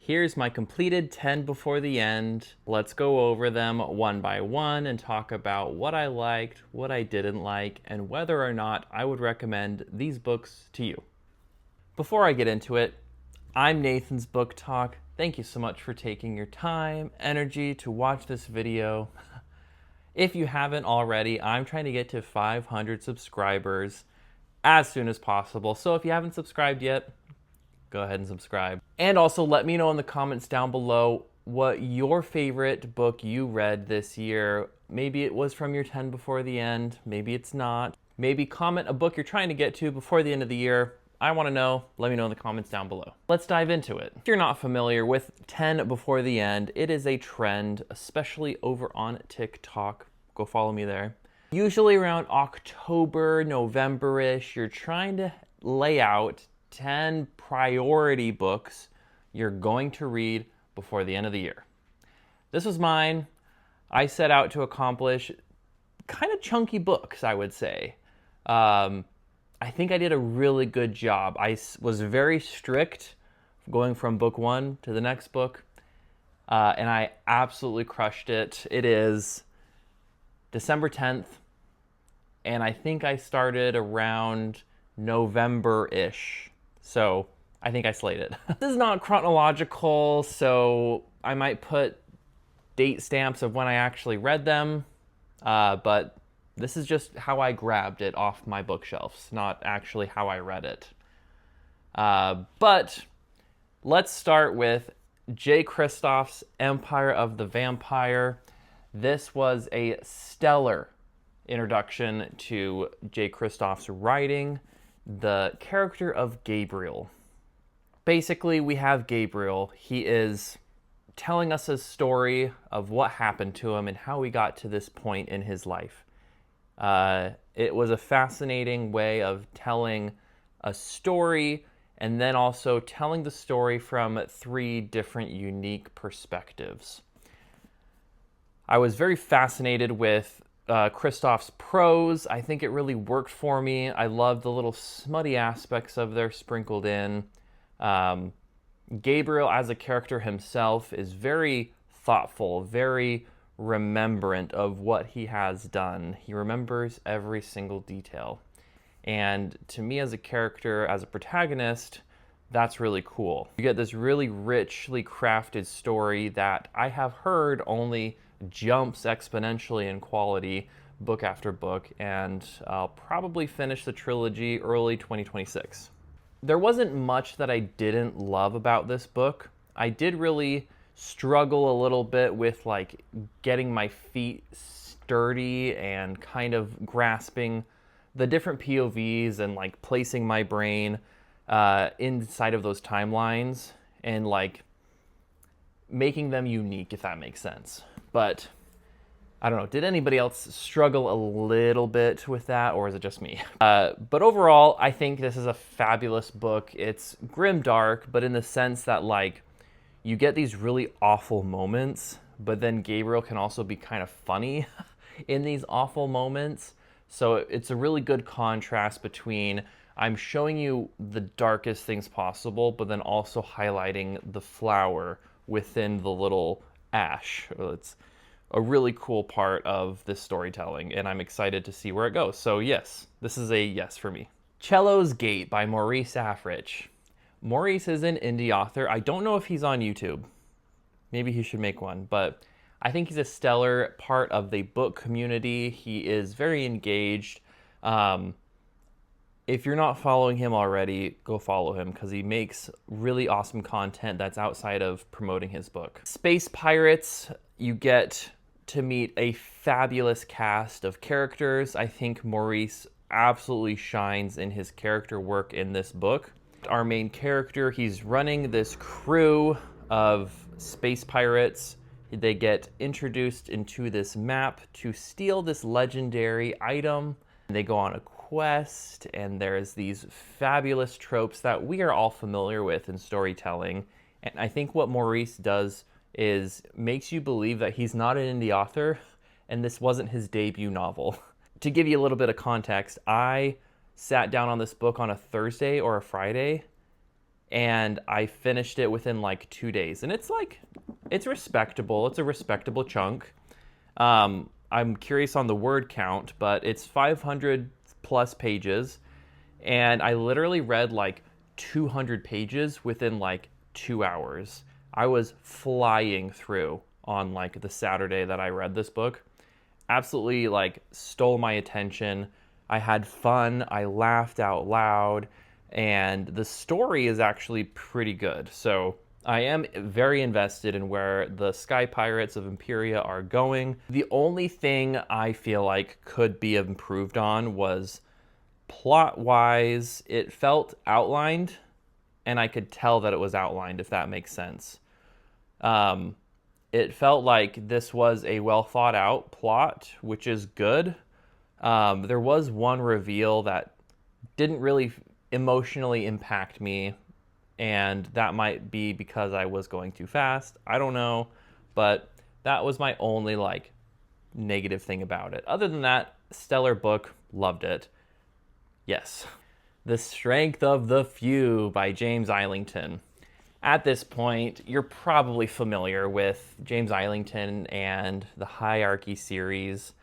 Here's my completed 10 before the end. Let's go over them one by one and talk about what I liked, what I didn't like, and whether or not I would recommend these books to you. Before I get into it, I'm Nathan's Book Talk. Thank you so much for taking your time, energy to watch this video. If you haven't already, I'm trying to get to 500 subscribers as soon as possible. So if you haven't subscribed yet, go ahead and subscribe. And also let me know in the comments down below what your favorite book you read this year. Maybe it was from your 10 before the end, maybe it's not. Maybe comment a book you're trying to get to before the end of the year. I want to know. Let me know in the comments down below. Let's dive into it. If you're not familiar with 10 before the end, it is a trend, especially over on TikTok. Go follow me there. Usually around October, November-ish, you're trying to lay out 10 priority books you're going to read before the end of the year. This was mine. I set out to accomplish kind of chunky books, I would say. I think I did a really good job. I was very strict going from book one to the next book, and I absolutely crushed it. It is December 10th, and I think I started around November-ish. So I think I slayed it. This is not chronological, so I might put date stamps of when I actually read them, but this is just how I grabbed it off my bookshelves, not actually how I read it. But let's start with J. Kristof's Empire of the Vampire. This was a stellar introduction to J. Kristof's writing, the character of Gabriel. Basically, we have Gabriel. He is telling us a story of what happened to him and how he got to this point in his life. It was a fascinating way of telling a story and then also telling the story from 3 different unique perspectives. I was very fascinated with Kristof's prose. I think it really worked for me. I love the little smutty aspects of there sprinkled in. Gabriel as a character himself is very thoughtful, very remembrant of what he has done. He remembers every single detail. And to me as a character, as a protagonist, that's really cool. You get this really richly crafted story that I have heard only jumps exponentially in quality book after book, and I'll probably finish the trilogy early 2026. There wasn't much that I didn't love about this book. I did really struggle a little bit with like getting my feet sturdy and kind of grasping the different POVs and like placing my brain inside of those timelines and like making them unique, if that makes sense. But I don't know, did anybody else struggle a little bit with that, or is it just me? But overall, I think this is a fabulous book. It's grimdark, but in the sense that like you get these really awful moments, but then Gabriel can also be kind of funny in these awful moments. So it's a really good contrast between I'm showing you the darkest things possible, but then also highlighting the flower within the little ash. It's a really cool part of this storytelling, and I'm excited to see where it goes. So yes, this is a yes for me. Cello's Gate by Maurice Africh. Maurice is an indie author. I don't know if he's on YouTube. Maybe he should make one, but I think he's a stellar part of the book community. He is very engaged. If you're not following him already, go follow him because he makes really awesome content that's outside of promoting his book. Space Pirates, you get to meet a fabulous cast of characters. I think Maurice absolutely shines in his character work in this book. Our main character, he's running this crew of space pirates. They get introduced into this map to steal this legendary item. They go on a quest, and there's these fabulous tropes that we are all familiar with in storytelling. And I think what Maurice does is makes you believe that he's not an indie author and this wasn't his debut novel. To give you a little bit of context, I sat down on this book on a Thursday or a Friday and I finished it within like 2 days. And it's like, it's respectable. It's a respectable chunk. I'm curious on the word count, but it's 500 plus pages, and I literally read like 200 pages within like 2 hours. I was flying through on like the Saturday that I read this book. Absolutely like stole my attention. I had fun. I laughed out loud, and the story is actually pretty good. So I am very invested in where the Sky Pirates of Imperia are going. The only thing I feel like could be improved on was plot-wise. It felt outlined, and I could tell that it was outlined, if that makes sense. It felt like this was a well-thought-out plot, which is good. There was one reveal that didn't really emotionally impact me, and that might be because I was going too fast. I don't know, but that was my only like negative thing about it. Other than that, stellar book, loved it. Yes. The Strength of the Few by James Islington. At this point, you're probably familiar with James Islington and the Hierarchy series.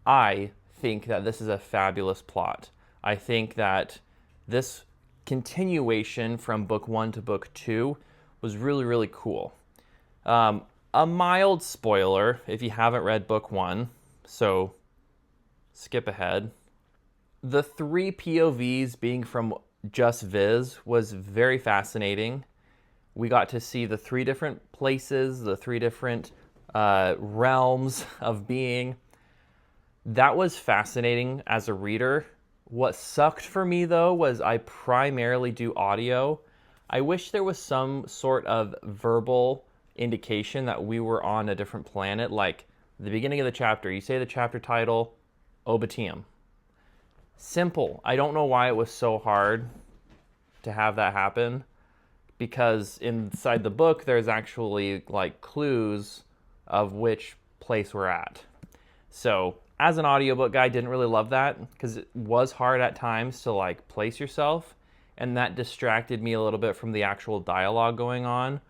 I think that this is a fabulous plot. I think that this continuation from book 1 to book 2 was really, really cool. A mild spoiler if you haven't read book 1, so skip ahead. The 3 POVs being from just Viz was very fascinating. We got to see the 3 different places, the 3 different realms of being. That was fascinating as a reader. What sucked for me, though, was I primarily do audio. I wish there was some sort of verbal indication that we were on a different planet. Like, the beginning of the chapter, you say the chapter title, Obitium. Simple. I don't know why it was so hard to have that happen, because inside the book, there's actually, like, clues of which place we're at. So as an audiobook guy, I didn't really love that because it was hard at times to like place yourself, and that distracted me a little bit from the actual dialogue going on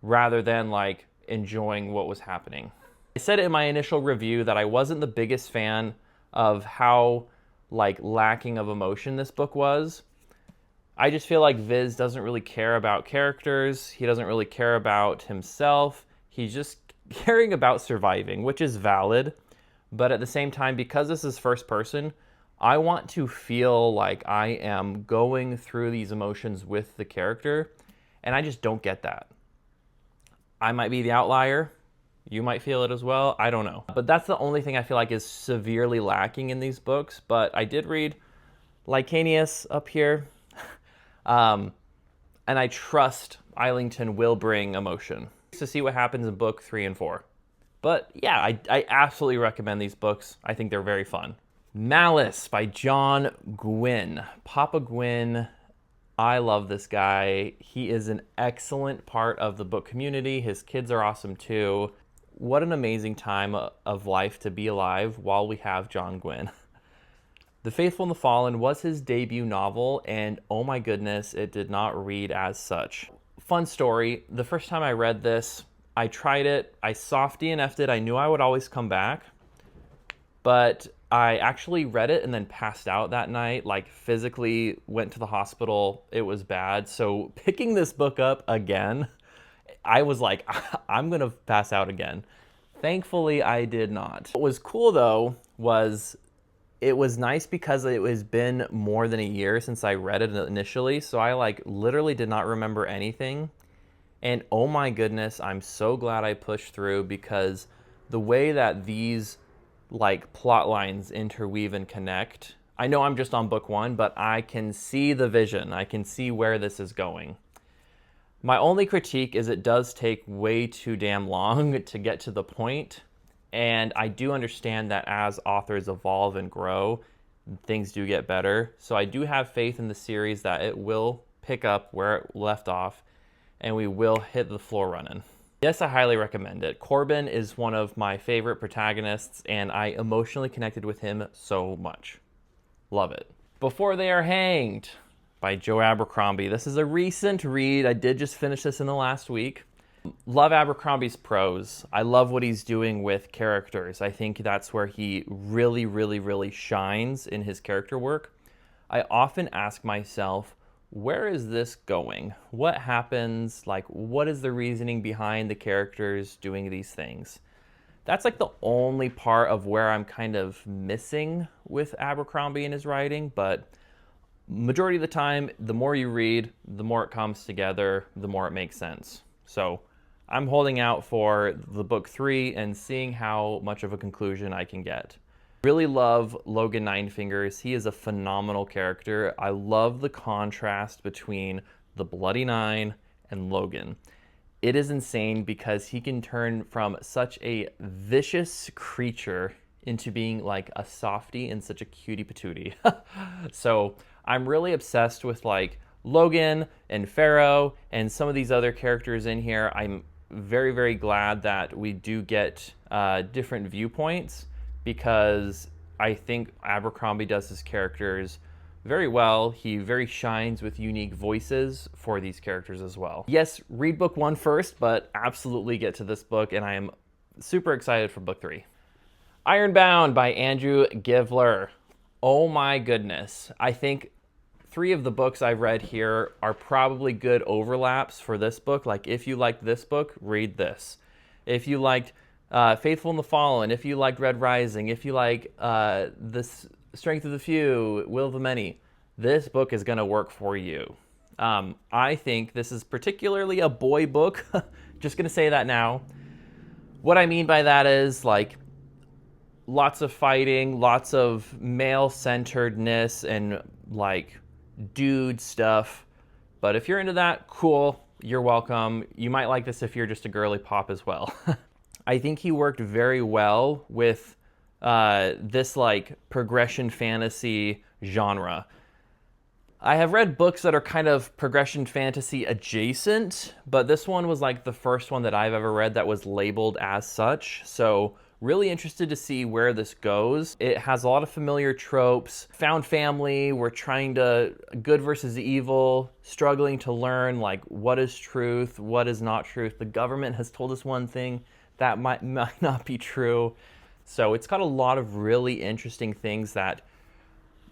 rather than like enjoying what was happening. I said in my initial review that I wasn't the biggest fan of how like lacking of emotion this book was. I just feel like Viz doesn't really care about characters. He doesn't really care about himself. He's just caring about surviving, which is valid. But at the same time, because this is first person, I want to feel like I am going through these emotions with the character, and I just don't get that. I might be the outlier. You might feel it as well. I don't know. But that's the only thing I feel like is severely lacking in these books. But I did read Licanius up here, and I trust Islington will bring emotion. To see what happens in book 3 and 4. But yeah, I absolutely recommend these books. I think they're very fun. Malice by John Gwynne. Papa Gwynne, I love this guy. He is an excellent part of the book community. His kids are awesome too. What an amazing time of life to be alive while we have John Gwynne. The Faithful and the Fallen was his debut novel, and oh my goodness, it did not read as such. Fun story, the first time I read this, I tried it, I soft DNF'd it, I knew I would always come back, but I actually read it and then passed out that night, like physically went to the hospital, it was bad. So picking this book up again, I was like, I'm gonna pass out again. Thankfully, I did not. What was cool though was it was nice because it has been more than a year since I read it initially, so I like literally did not remember anything. And oh my goodness, I'm so glad I pushed through, because the way that these like plot lines interweave and connect, I know I'm just on book 1, but I can see the vision. I can see where this is going. My only critique is it does take way too damn long to get to the point. And I do understand that as authors evolve and grow, things do get better. So I do have faith in the series that it will pick up where it left off, and we will hit the floor running. Yes, I highly recommend it. Corbin is one of my favorite protagonists, and I emotionally connected with him so much. Love it. Before They Are Hanged by Joe Abercrombie. This is a recent read. I did just finish this in the last week. Love Abercrombie's prose. I love what he's doing with characters. I think that's where he really shines in his character work. I often ask myself, where is this going? What happens? Like, what is the reasoning behind the characters doing these things? That's like the only part of where I'm kind of missing with Abercrombie in his writing, but majority of the time, the more you read, the more it comes together, the more it makes sense. So I'm holding out for the book 3 and seeing how much of a conclusion I can get. Really love Logan Ninefingers. He is a phenomenal character. I love the contrast between the Bloody Nine and Logan. It is insane because he can turn from such a vicious creature into being like a softie and such a cutie patootie. So I'm really obsessed with like Logan and Pharaoh and some of these other characters in here. I'm very glad that we do get different viewpoints, because I think Abercrombie does his characters very well. He very shines with unique voices for these characters as well. Yes, read book 1 first, but absolutely get to this book, and I am super excited for book 3. Ironbound by Andrew Givler. Oh my goodness. I think 3 of the books I've read here are probably good overlaps for this book. Like, if you liked this book, read this. If you liked Faithful and the Fallen, if you liked Red Rising, if you like this Strength of the Few, Will of the Many, this book is going to work for you. I think this is particularly a boy book. Just going to say that now. What I mean by that is like lots of fighting, lots of male-centeredness and like dude stuff. But if you're into that, cool, you're welcome. You might like this if you're just a girly pop as well. I think he worked very well with this like progression fantasy genre. I have read books that are kind of progression fantasy adjacent, but this one was like the first one that I've ever read that was labeled as such. So really interested to see where this goes. It has a lot of familiar tropes. Found family, we're trying to good versus evil, struggling to learn like what is truth, what is not truth. The government has told us one thing that might not be true. So it's got a lot of really interesting things that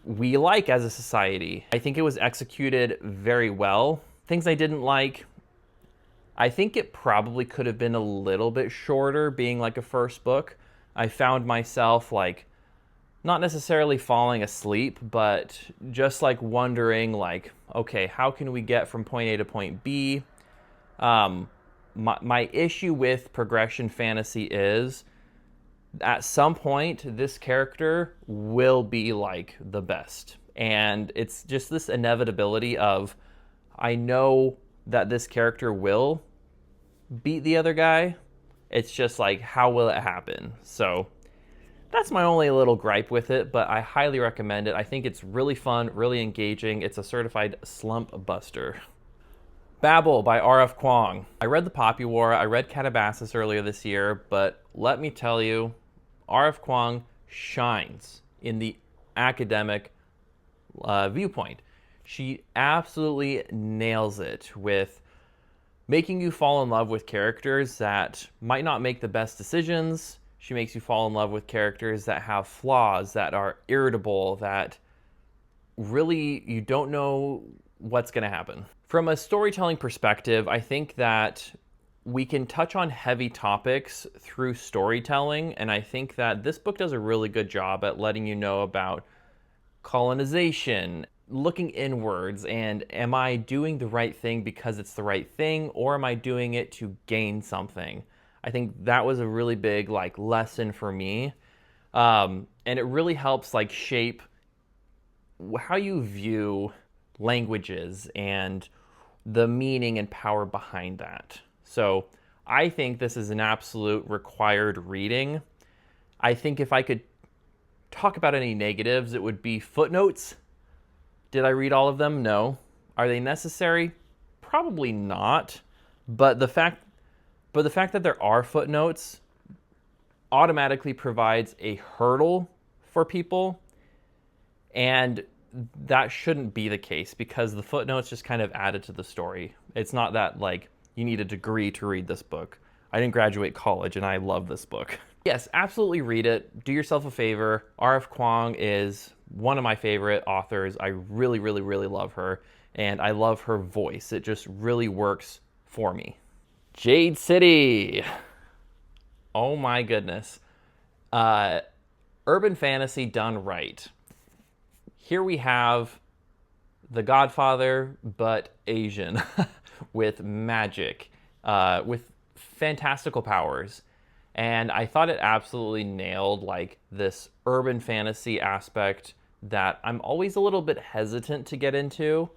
we like as a society. I think it was executed very well. Things I didn't like, I think it probably could have been a little bit shorter, being like a first book. I found myself like not necessarily falling asleep, but just like wondering like, okay, how can we get from point A to point B? My issue with progression fantasy is at some point this character will be like the best. And it's just this inevitability of, I know that this character will beat the other guy. It's just like, how will it happen? So that's my only little gripe with it, but I highly recommend it. I think it's really fun, really engaging. It's a certified slump buster. Babel by RF Kuang. I read The Poppy War, I read Catabasis earlier this year, but let me tell you, RF Kuang shines in the academic viewpoint. She absolutely nails it with making you fall in love with characters that might not make the best decisions. She makes you fall in love with characters that have flaws, that are irritable, that really you don't know what's going to happen. From a storytelling perspective, I think that we can touch on heavy topics through storytelling, and I think that this book does a really good job at letting you know about colonization, looking inwards, and am I doing the right thing because it's the right thing, or am I doing it to gain something? I think that was a really big like lesson for me, and it really helps like shape how you view languages and the meaning and power behind that. So I think this is an absolute required reading. I think if I could talk about any negatives, it would be footnotes. Did I read all of them? No. Are they necessary? Probably not. But the fact that there are footnotes automatically provides a hurdle for people. And that shouldn't be the case because the footnotes just kind of added to the story. It's not that like you need a degree to read this book. I didn't graduate college and I love this book. Yes, absolutely read it. Do yourself a favor. RF Kuang is one of my favorite authors. I really, really, really love her. And I love her voice. It just really works for me. Jade City. Oh my goodness. Urban fantasy done right. Here we have The Godfather, but Asian, with magic, with fantastical powers. And I thought it absolutely nailed like this urban fantasy aspect that I'm always a little bit hesitant to get into,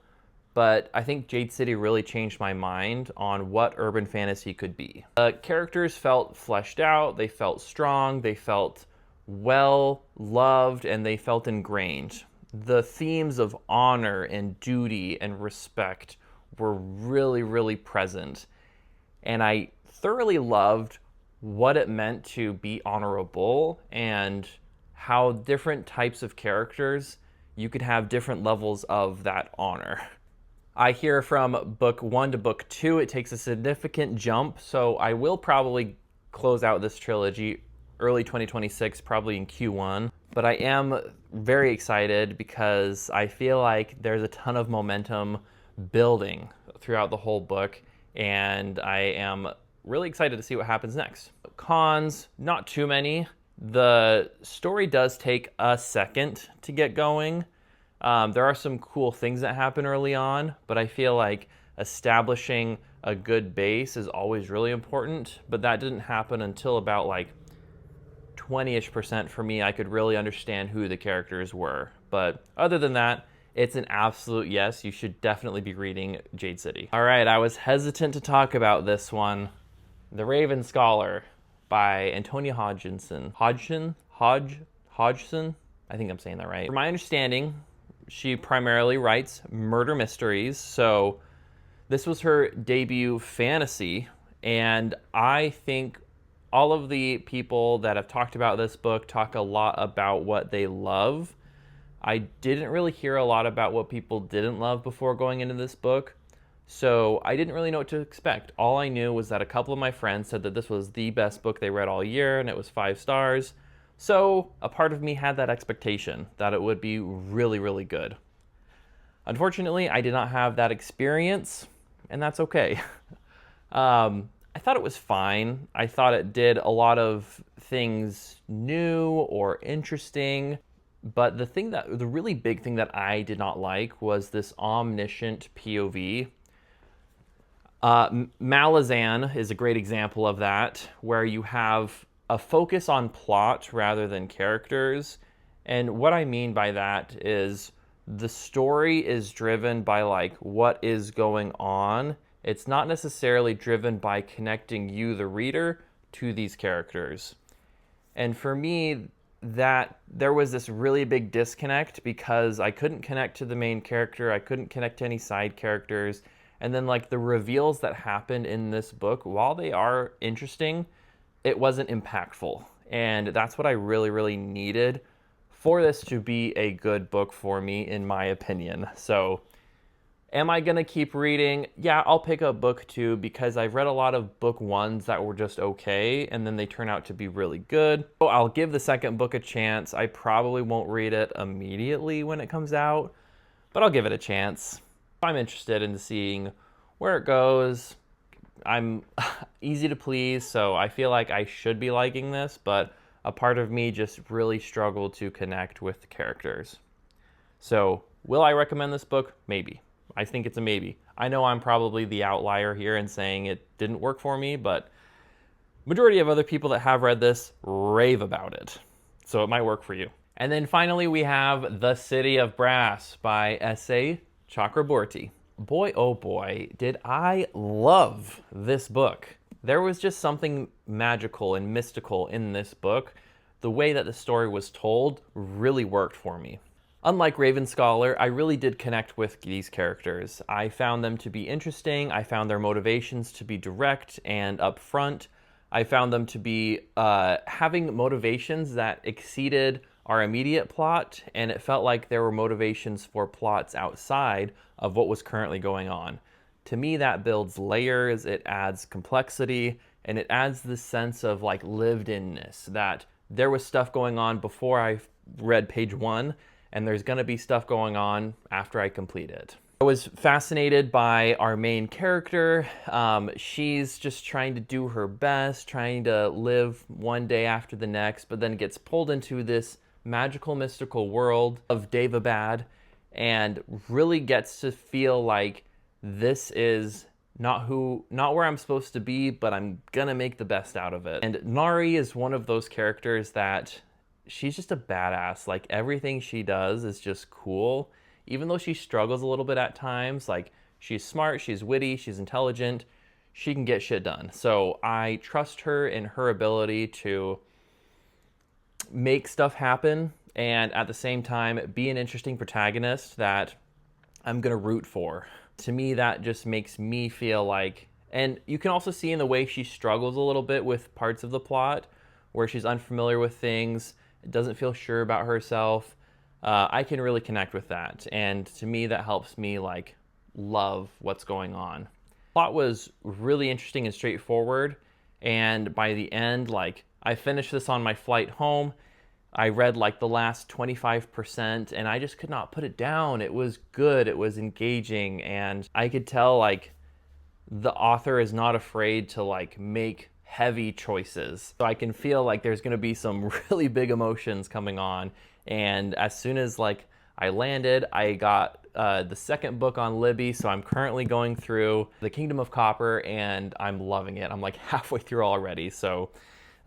but I think Jade City really changed my mind on what urban fantasy could be. The characters felt fleshed out, they felt strong, they felt well loved, and they felt ingrained. The themes of honor and duty and respect were really, really present. And I thoroughly loved what it meant to be honorable and how different types of characters, you could have different levels of that honor. I hear from book 1 to book 2, it takes a significant jump, so I will probably close out this trilogy early 2026, probably in Q1. But I am very excited because I feel like there's a ton of momentum building throughout the whole book, and I am really excited to see what happens next. Cons, not too many. The story does take a second to get going. There are some cool things that happen early on, but I feel like establishing a good base is always really important, but that didn't happen until about like 20-ish% for me. I could really understand who the characters were. But other than that, it's an absolute yes. You should definitely be reading Jade City. All right, I was hesitant to talk about this one. The Raven Scholar by Antonia Hodgson. Hodgson? I think I'm saying that right. From my understanding, she primarily writes murder mysteries, so this was her debut fantasy, and I think all of the people that have talked about this book talk a lot about what they love. I didn't really hear a lot about what people didn't love before going into this book, so I didn't really know what to expect. All I knew was that a couple of my friends said that this was the best book they read all year, and it was 5 stars. So a part of me had that expectation that it would be really, really good. Unfortunately, I did not have that experience, and that's okay. I thought it was fine. I thought it did a lot of things new or interesting, but the really big thing that I did not like was this omniscient POV. Malazan is a great example of that, where you have a focus on plot rather than characters. And what I mean by that is the story is driven by like what is going on. It's not necessarily driven by connecting you, the reader, to these characters. And for me, that there was this really big disconnect because I couldn't connect to the main character, I couldn't connect to any side characters, and then like the reveals that happened in this book, while they are interesting, it wasn't impactful. And that's what I really, really needed for this to be a good book for me, in my opinion. So am I going to keep reading? Yeah, I'll pick up book 2 because I've read a lot of book 1s that were just okay, and then they turn out to be really good. So I'll give the second book a chance. I probably won't read it immediately when it comes out, but I'll give it a chance. I'm interested in seeing where it goes. I'm easy to please, so I feel like I should be liking this, but a part of me just really struggled to connect with the characters. So will I recommend this book? Maybe. I think it's a maybe. I know I'm probably the outlier here in saying it didn't work for me, but majority of other people that have read this rave about it. So it might work for you. And then finally we have The City of Brass by S.A. Chakraborty. Boy, oh boy, did I love this book. There was just something magical and mystical in this book. The way that the story was told really worked for me. Unlike Raven Scholar, I really did connect with these characters. I found them to be interesting. I found their motivations to be direct and upfront. I found them to be having motivations that exceeded our immediate plot, and it felt like there were motivations for plots outside of what was currently going on. To me, that builds layers, it adds complexity, and it adds this sense of like lived-inness, that there was stuff going on before I read page 1, and there's going to be stuff going on after I complete it. I was fascinated by our main character. She's just trying to do her best, trying to live one day after the next, but then gets pulled into this magical, mystical world of Daevabad, and really gets to feel like this is not where I'm supposed to be, but I'm gonna make the best out of it. And Nari is one of those characters that she's just a badass. Like, everything she does is just cool. Even though she struggles a little bit at times, like, she's smart, she's witty, she's intelligent, she can get shit done. So I trust her in her ability to make stuff happen and at the same time be an interesting protagonist that I'm gonna root for. To me, that just makes me feel like, and you can also see in the way she struggles a little bit with parts of the plot where she's unfamiliar with things, doesn't feel sure about herself. I can really connect with that, and to me that helps me like love what's going on. Plot was really interesting and straightforward, and by the end, like, I finished this on my flight home. I read like the last 25% and I just could not put it down. It was good, it was engaging, and I could tell like the author is not afraid to like make heavy choices. So I can feel like there's going to be some really big emotions coming on. And as soon as like I landed, I got the second book on Libby, so I'm currently going through The Kingdom of Copper and I'm loving it. I'm like halfway through already, so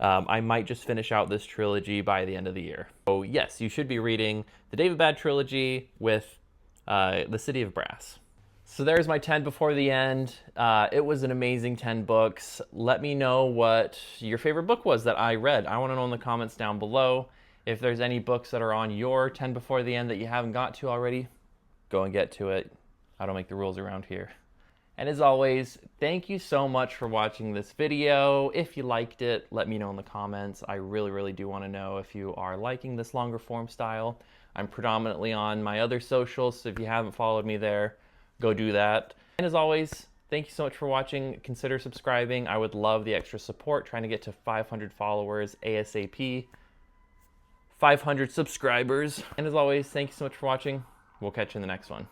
I might just finish out this trilogy by the end of the year. So yes, you should be reading the Daevabad trilogy with The City of Brass. So there's my 10 before the end. It was an amazing 10 books. Let me know what your favorite book was that I read. I want to know in the comments down below. If there's any books that are on your 10 before the end that you haven't got to already, go and get to it. I don't make the rules around here. And as always, thank you so much for watching this video. If you liked it, let me know in the comments. I really, really do want to know if you are liking this longer form style. I'm predominantly on my other socials, so if you haven't followed me there, go do that. And as always, thank you so much for watching. Consider subscribing. I would love the extra support, trying to get to 500 followers ASAP. 500 subscribers. And as always, thank you so much for watching. We'll catch you in the next one.